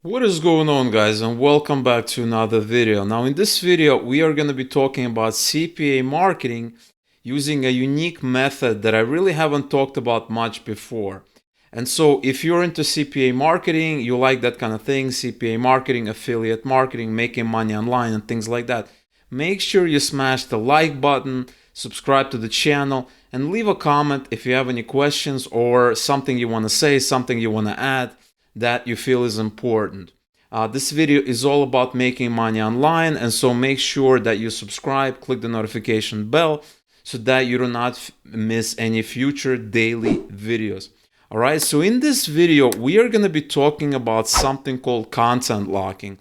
What is going on, guys, and welcome back to another video. Now in this video we are going to be talking about CPA marketing using a unique method that I really haven't talked about much before. And so if you're into CPA marketing, you like that kind of thing, CPA marketing, affiliate marketing, making money online and things like that, make sure you smash the like button, subscribe to the channel, and leave a comment if you have any questions or something you want to say, something you want to add that you feel is important. This video is all about making money online, and so make sure that you subscribe, click the notification bell so that you do not miss any future daily videos. Alright, so in this video we are going to be talking about something called content locking.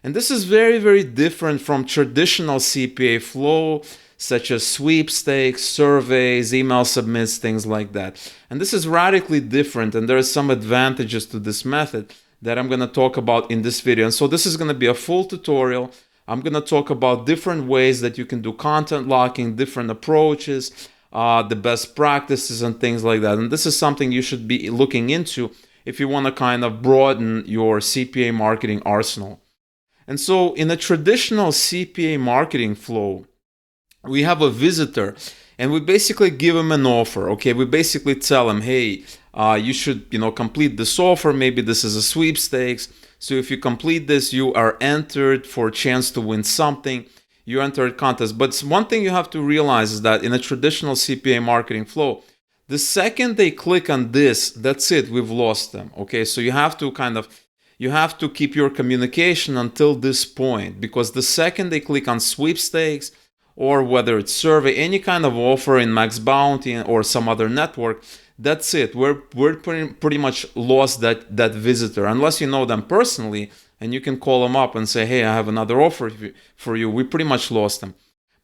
And this is very different from traditional CPA flow, such as sweepstakes, surveys, email submits, things like that. And this is radically different, and there are some advantages to this method that I'm going to talk about in this video. And so this is going to be a full tutorial. I'm going to talk about different ways that you can do content locking, different approaches, the best practices and things like that. And this is something you should be looking into if you want to kind of broaden your CPA marketing arsenal. And so in a traditional CPA marketing flow, we have a visitor and we basically give him an offer. Okay, we basically tell him, hey, you should complete this offer. Maybe this is a sweepstakes, so if you complete this, you are entered for a chance to win something. You enter a contest. But one thing you have to realize is that in a traditional CPA marketing flow, the second they click on this, that's it, we've lost them. Okay, so you have to keep your communication until this point, because the second they click on sweepstakes, or whether it's survey, any kind of offer in Max Bounty or some other network, that's it. We're pretty much lost that visitor. Unless you know them personally and you can call them up and say, hey, I have another offer for you. We pretty much lost them.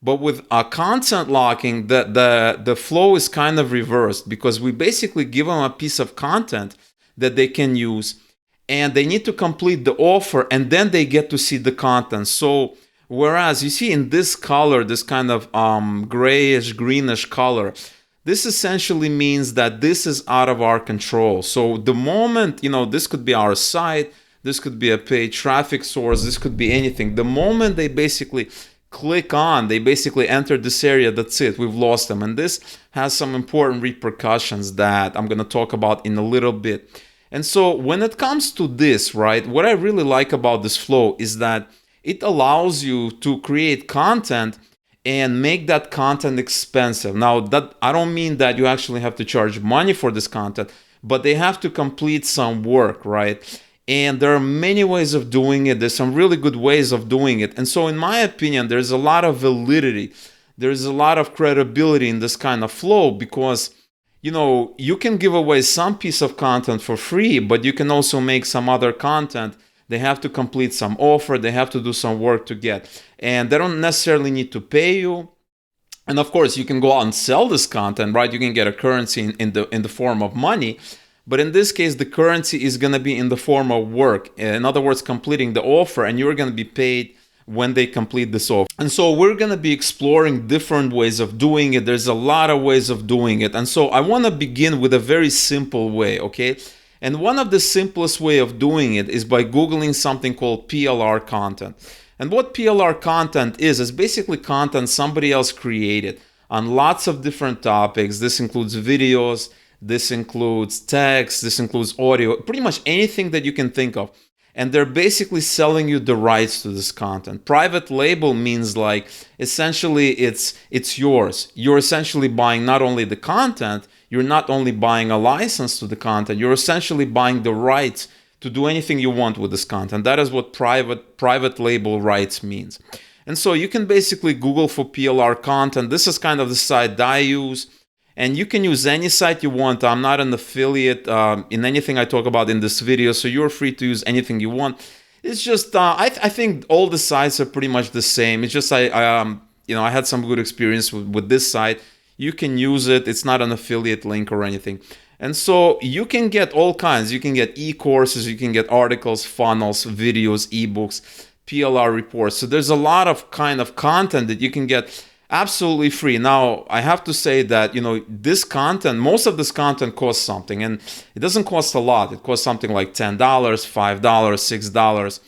But with content locking, the flow is kind of reversed, because we basically give them a piece of content that they can use, and they need to complete the offer, and then they get to see the content. So whereas you see in this color, this kind of grayish, greenish color, this essentially means that this is out of our control. So the moment, this could be our site, this could be a paid traffic source, this could be anything. The moment they basically click on, they basically enter this area, that's it, we've lost them. And this has some important repercussions that I'm going to talk about in a little bit. And so when it comes to this, right, what I really like about this flow is that it allows you to create content and make that content expensive. Now, that I don't mean that you actually have to charge money for this content, but they have to complete some work, right? And there are many ways of doing it. There's some really good ways of doing it. And so in my opinion, there's a lot of validity. There's a lot of credibility in this kind of flow, because you can give away some piece of content for free, but you can also make some other content. They have to complete some offer, they have to do some work to get, and they don't necessarily need to pay you. And of course, you can go out and sell this content, right? You can get a currency in the form of money, but in this case, the currency is going to be in the form of work. In other words, completing the offer, and you're going to be paid when they complete this offer. And so we're going to be exploring different ways of doing it. There's a lot of ways of doing it, and so I want to begin with a very simple way, okay? And one of the simplest way of doing it is by Googling something called PLR content. And what PLR content is basically content somebody else created on lots of different topics. This includes videos, this includes text, this includes audio, pretty much anything that you can think of. And they're basically selling you the rights to this content. Private label means like essentially it's yours. You're essentially buying not only the content, you're not only buying a license to the content, you're essentially buying the rights to do anything you want with this content. That is what private label rights means. And so you can basically Google for PLR content. This is kind of the site that I use. And you can use any site you want. I'm not an affiliate in anything I talk about in this video, so you're free to use anything you want. It's just, I think all the sites are pretty much the same. It's just I had some good experience with this site. You can use it. It's not an affiliate link or anything. And so you can get all kinds. You can get e-courses, you can get articles, funnels, videos, ebooks, PLR reports. So there's a lot of kind of content that you can get absolutely free. Now, I have to say that, this content, most of this content costs something, and it doesn't cost a lot. It costs something like $10, $5, $6.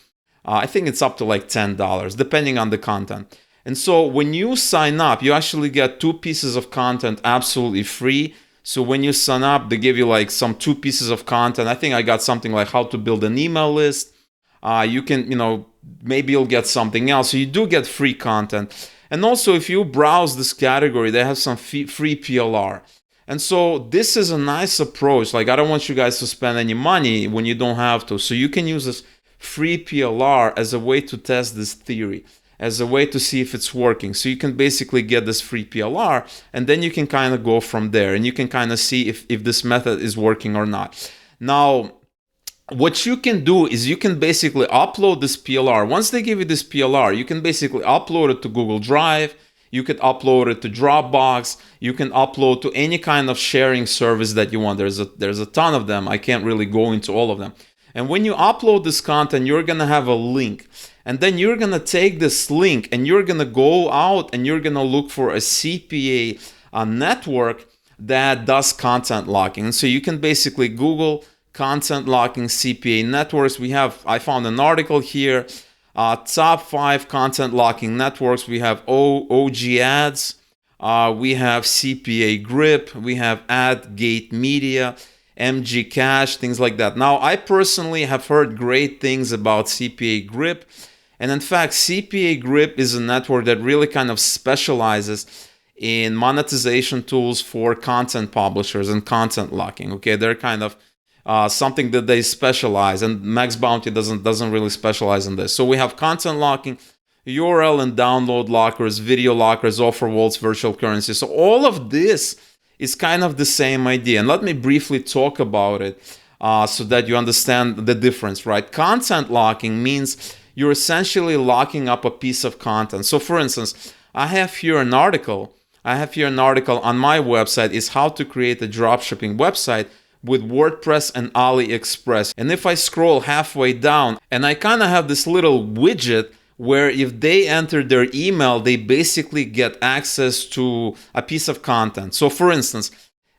I think it's up to like $10, depending on the content. And so when you sign up, you actually get 2 pieces of content absolutely free. So when you sign up, they give you like some 2 pieces of content. I think I got something like how to build an email list. You can, maybe you'll get something else. So you do get free content. And also, if you browse this category, they have some free PLR. And so this is a nice approach. Like, I don't want you guys to spend any money when you don't have to. So you can use this free PLR as a way to test this theory, as a way to see if it's working. So you can basically get this free PLR, and then you can kind of go from there, and you can kind of see if this method is working or not. Now, what you can do is you can basically upload this PLR. Once they give you this PLR, you can basically upload it to Google Drive. You could upload it to Dropbox. You can upload to any kind of sharing service that you want. There's a ton of them. I can't really go into all of them. And when you upload this content, you're going to have a link. And then you're going to take this link and you're going to go out and you're going to look for a CPA network that does content locking. And so you can basically Google content locking CPA networks. I found an article here, top 5 content locking networks. We have OG Ads, we have CPA Grip, we have AdGate Media, MG Cash, things like that. Now, I personally have heard great things about CPA Grip. And in fact, CPA Grip is a network that really kind of specializes in monetization tools for content publishers and content locking. Okay, they're kind of something that they specialize, and Max Bounty doesn't really specialize in this. So we have content locking, URL and download lockers, video lockers, offer vaults, virtual currency. So all of this is kind of the same idea. And let me briefly talk about it so that you understand the difference, right? Content locking means you're essentially locking up a piece of content. So for instance, I have here an article on my website, is how to create a dropshipping website with WordPress and AliExpress. And if I scroll halfway down, and I kind of have this little widget where if they enter their email, they basically get access to a piece of content. So for instance,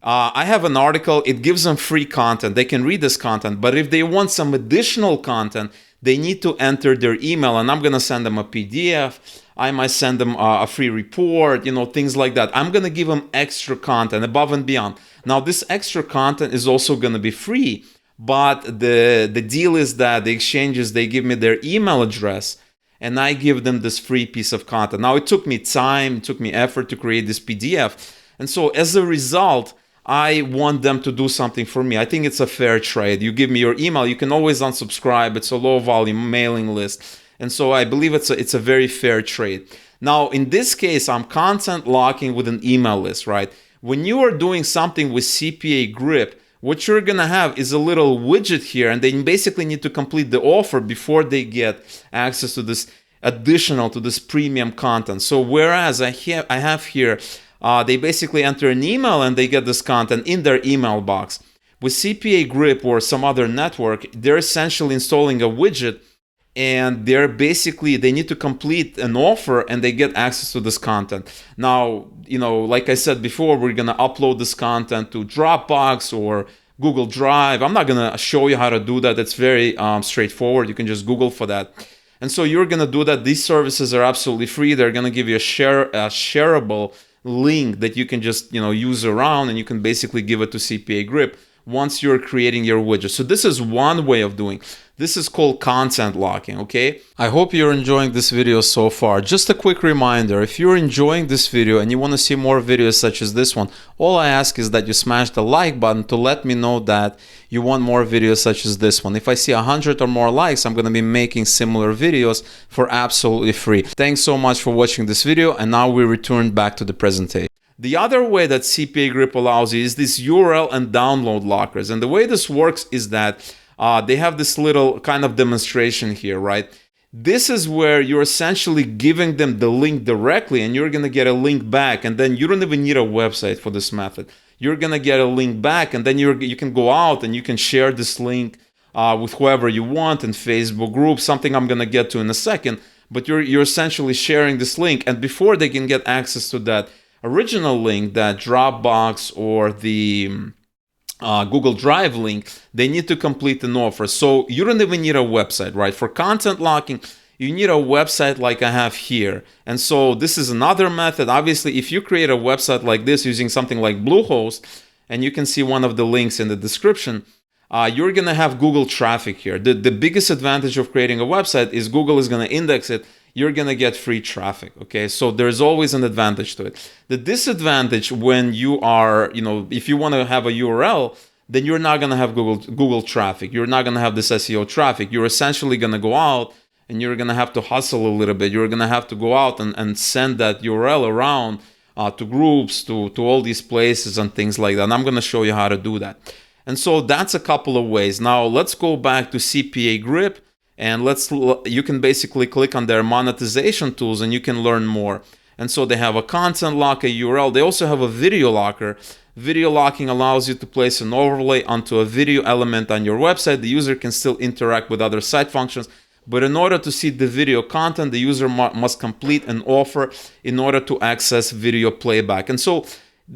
I have an article, it gives them free content. They can read this content, but if they want some additional content, they need to enter their email, and I'm going to send them a PDF. I might send them a free report, things like that. I'm going to give them extra content above and beyond. Now, this extra content is also going to be free, but the deal is that the exchanges, they give me their email address, and I give them this free piece of content. Now, it took me time, it took me effort to create this PDF. And so as a result, I want them to do something for me. I think it's a fair trade. You give me your email, you can always unsubscribe. It's a low volume mailing list. And so I believe it's a very fair trade. Now, in this case, I'm content locking with an email list, right? When you are doing something with CPA Grip, what you're going to have is a little widget here, and they basically need to complete the offer before they get access to this additional, to this premium content. So whereas I have here, they basically enter an email and they get this content in their email box. With CPA Grip or some other network, they're essentially installing a widget, and they need to complete an offer and they get access to this content. Now, like I said before, we're going to upload this content to Dropbox or Google Drive. I'm not going to show you how to do that. It's very straightforward. You can just Google for that. And so you're going to do that. These services are absolutely free. They're going to give you a shareable link that you can just use around, and you can basically give it to CPA Grip once you're creating your widget. So this is one way of doing. This is called content locking, okay? I hope you're enjoying this video so far. Just a quick reminder, if you're enjoying this video and you want to see more videos such as this one, all I ask is that you smash the like button to let me know that you want more videos such as this one. If I see 100 or more likes, I'm going to be making similar videos for absolutely free. Thanks so much for watching this video, and now we return back to the presentation. The other way that CPA Grip allows you is these URL and download lockers. And the way this works is that they have this little kind of demonstration here, right? This is where you're essentially giving them the link directly, and you're going to get a link back. And then you don't even need a website for this method. You're going to get a link back, and then you can go out and you can share this link with whoever you want in Facebook groups, something I'm going to get to in a second. but you're essentially sharing this link. And before they can get access to that original link, that Dropbox or the Google Drive link, they need to complete an offer. So you don't even need a website, right? For content locking, you need a website like I have here. And so this is another method. Obviously, if you create a website like this using something like Bluehost, and you can see one of the links in the description, you're going to have Google traffic here. The biggest advantage of creating a website is Google is going to index it. You're going to get free traffic, okay? So there's always an advantage to it. The disadvantage when you are, if you want to have a URL, then you're not going to have Google traffic. You're not going to have this SEO traffic. You're essentially going to go out and you're going to have to hustle a little bit. You're going to have to go out and send that URL around to groups, to all these places and things like that. And I'm going to show you how to do that. And so that's a couple of ways. Now let's go back to CPA Grip, and you can basically click on their monetization tools and you can learn more. And so they have a content locker URL. They also have a video locker. Video locking allows you to place an overlay onto a video element on your website. The user can still interact with other site functions, but in order to see the video content, the user must complete an offer in order to access video playback. And so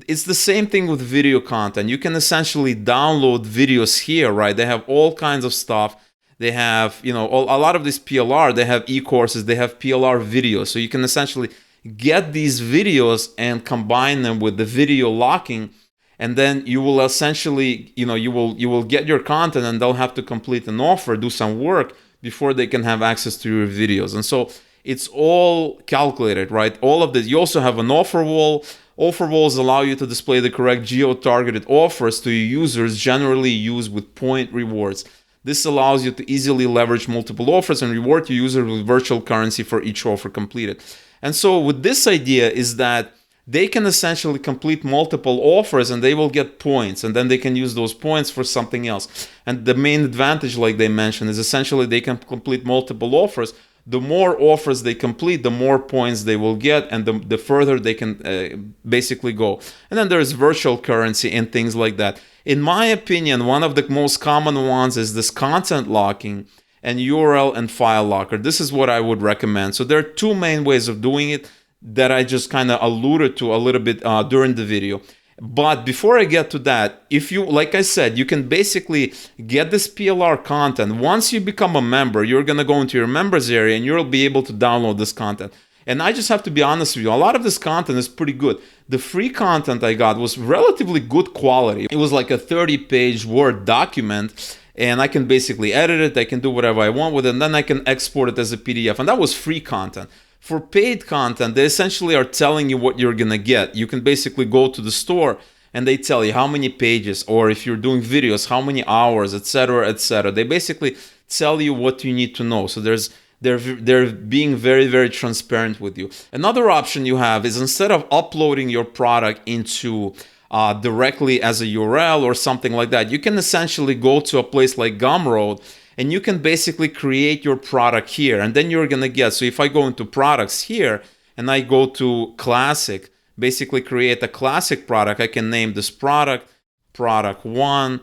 it's the same thing with video content. You can essentially download videos here, right? They have all kinds of stuff. They have, a lot of this PLR, they have e-courses, they have PLR videos. So you can essentially get these videos and combine them with the video locking. And then you will essentially, you will get your content, and they'll have to complete an offer, do some work before they can have access to your videos. And so it's all calculated, right? All of this. You also have an offer wall. Offer walls allow you to display the correct geo-targeted offers to your users, generally used with point rewards. This allows you to easily leverage multiple offers and reward your user with virtual currency for each offer completed. And so with this idea is that they can essentially complete multiple offers and they will get points, and then they can use those points for something else. And the main advantage, like they mentioned, is essentially they can complete multiple offers. The more offers they complete, the more points they will get, and the further they can basically go. And then there's virtual currency and things like that. In my opinion, one of the most common ones is this content locking and URL and file locker. This is what I would recommend. So there are two main ways of doing it that I just kind of alluded to a little bit during the video. But before I get to that, if you, like I said, you can basically get this PLR content. Once you become a member, you're going to go into your members area and you'll be able to download this content. And I just have to be honest with you, a lot of this content is pretty good. The free content I got was relatively good quality. It was like a 30-page Word document, and I can basically edit it. I can do whatever I want with it, and then I can export it as a PDF. And that was free content. For paid content, they essentially are telling you what you're going to get. You can basically go to the store and they tell you how many pages, or if you're doing videos, how many hours, etc., etc. They basically tell you what you need to know. So they're being very, very transparent with you. Another option you have is, instead of uploading your product into directly as a URL or something like that, you can essentially go to a place like Gumroad, and you can basically create your product here, and then you're gonna get, so if I go into products here and I go to classic, basically create a classic product, I can name this product 1,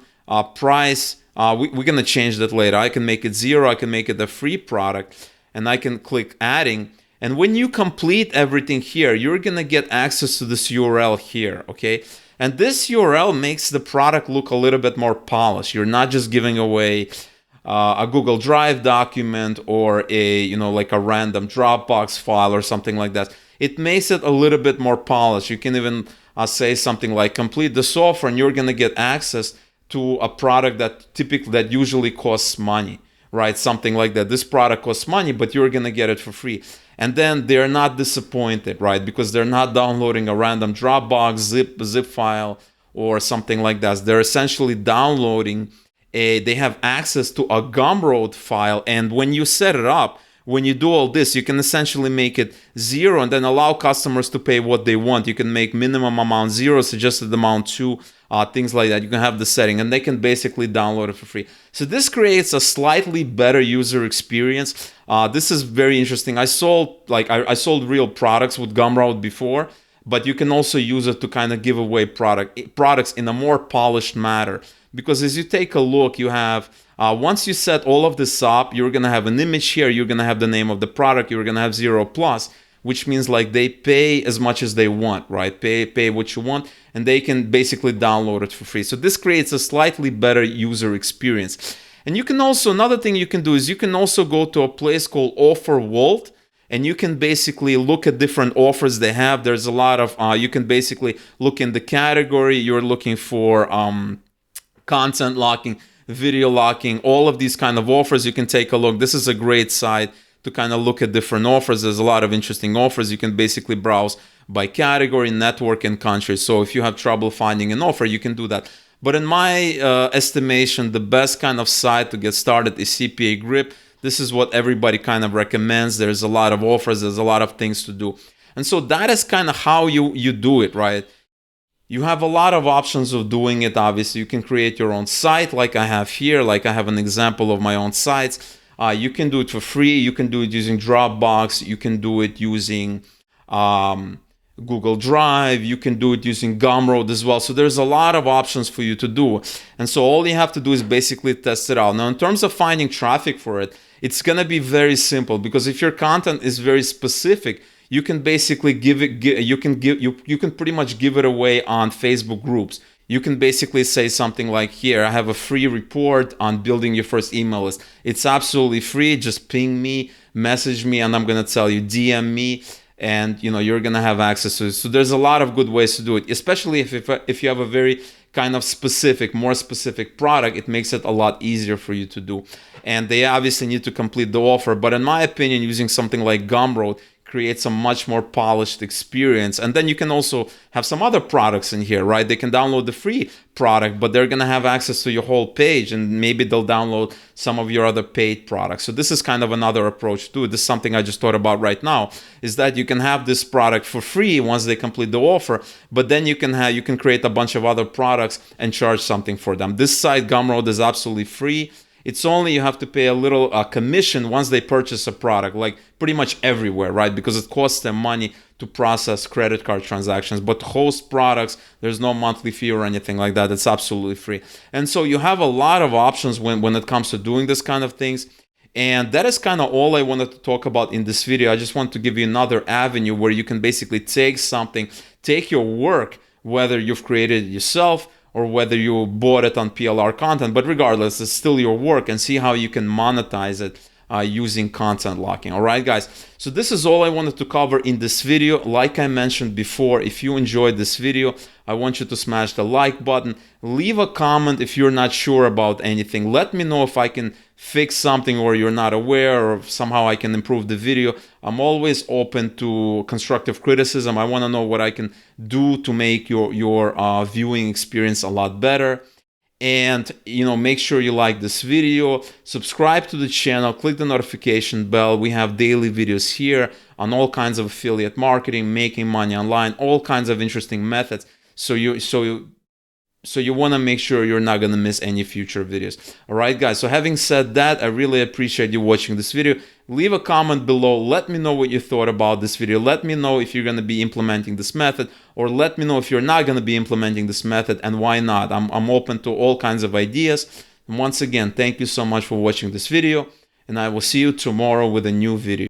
price, we're gonna change that later. I can make it 0, I can make it a free product, and I can click adding. And when you complete everything here, you're gonna get access to this URL here, okay? And this URL makes the product look a little bit more polished. You're not just giving away a Google Drive document or like a random Dropbox file or something like that. It makes it a little bit more polished. You can even say something like complete this offer, and you're gonna get access to a product that usually costs money, right? Something like that. This product costs money, but you're gonna get it for free. And then they're not disappointed, right? Because they're not downloading a random Dropbox zip file or something like that. They're essentially downloading they have access to a Gumroad file, and when you set it up, when you do all this, you can essentially make it 0 and then allow customers to pay what they want. You can make minimum amount 0, suggested amount 2, things like that. You can have the setting, and they can basically download it for free. So this creates a slightly better user experience. This is very interesting. I sold real products with Gumroad before, but you can also use it to kind of give away products in a more polished manner. Because as you take a look, you have Once you set all of this up, you're gonna have an image here, you're gonna have the name of the product, you're gonna have 0+, which means like they pay as much as they want, right? Pay what you want, and they can basically download it for free. So this creates a slightly better user experience. And you can also, another thing you can do is you can also go to a place called Offer Vault, and you can basically look at different offers they have. There's a lot of, you can basically look in the category you're looking for, content locking, video locking, all of these kind of offers. You can take a look. This is a great site to kind of look at different offers. There's a lot of interesting offers. You can basically browse by category, network, and country. So if you have trouble finding an offer, you can do that. But in my estimation, the best kind of site to get started is CPA Grip. This is what everybody kind of recommends. There's a lot of offers. There's a lot of things to do. And so that is kind of how you do it, right? You have a lot of options of doing it. Obviously, you can create your own site like I have here. Like I have an example of my own sites. You can do it for free. You can do it using Dropbox. You can do it using Google Drive. You can do it using Gumroad as well. So there's a lot of options for you to do. And so all you have to do is basically test it out. Now, in terms of finding traffic for it, it's going to be very simple, because if your content is very specific, you can basically you can pretty much give it away on Facebook groups. You can basically say something like, here, I have a free report on building your first email list. It's absolutely free. Just ping me, message me, and I'm going to tell you, DM me, and you're going to have access to it. So there's a lot of good ways to do it, especially if you have a very kind of more specific product. It makes it a lot easier for you to do. And they obviously need to complete the offer. But in my opinion, using something like Gumroad creates a much more polished experience. And then you can also have some other products in here, right? They can download the free product, but they're going to have access to your whole page, and maybe they'll download some of your other paid products. So this is kind of another approach to it. This is something I just thought about right now, is that you can have this product for free once they complete the offer, but then you can create a bunch of other products and charge something for them. This site, Gumroad, is absolutely free. It's only you have to pay a little commission once they purchase a product, like pretty much everywhere, right? Because it costs them money to process credit card transactions. But to host products, there's no monthly fee or anything like that. It's absolutely free. And so you have a lot of options when it comes to doing this kind of things. And that is kind of all I wanted to talk about in this video. I just want to give you another avenue where you can basically take your work, whether you've created it yourself or whether you bought it on PLR content, but regardless, it's still your work, and see how you can monetize it using content locking. All right, guys. So this is all I wanted to cover in this video. Like I mentioned before, if you enjoyed this video, I want you to smash the like button. Leave a comment if you're not sure about anything. Let me know if I can fix something or you're not aware, or somehow I can improve the video. I'm always open to constructive criticism. I want to know what I can do to make your viewing experience a lot better. And make sure you like this video, subscribe to the channel, click the notification bell. We have daily videos here on all kinds of affiliate marketing, making money online, all kinds of interesting methods. So you want to make sure you're not going to miss any future videos. All right, guys. So having said that, I really appreciate you watching this video. Leave a comment below. Let me know what you thought about this video. Let me know if you're going to be implementing this method, or let me know if you're not going to be implementing this method and why not. I'm open to all kinds of ideas. And once again, thank you so much for watching this video, and I will see you tomorrow with a new video.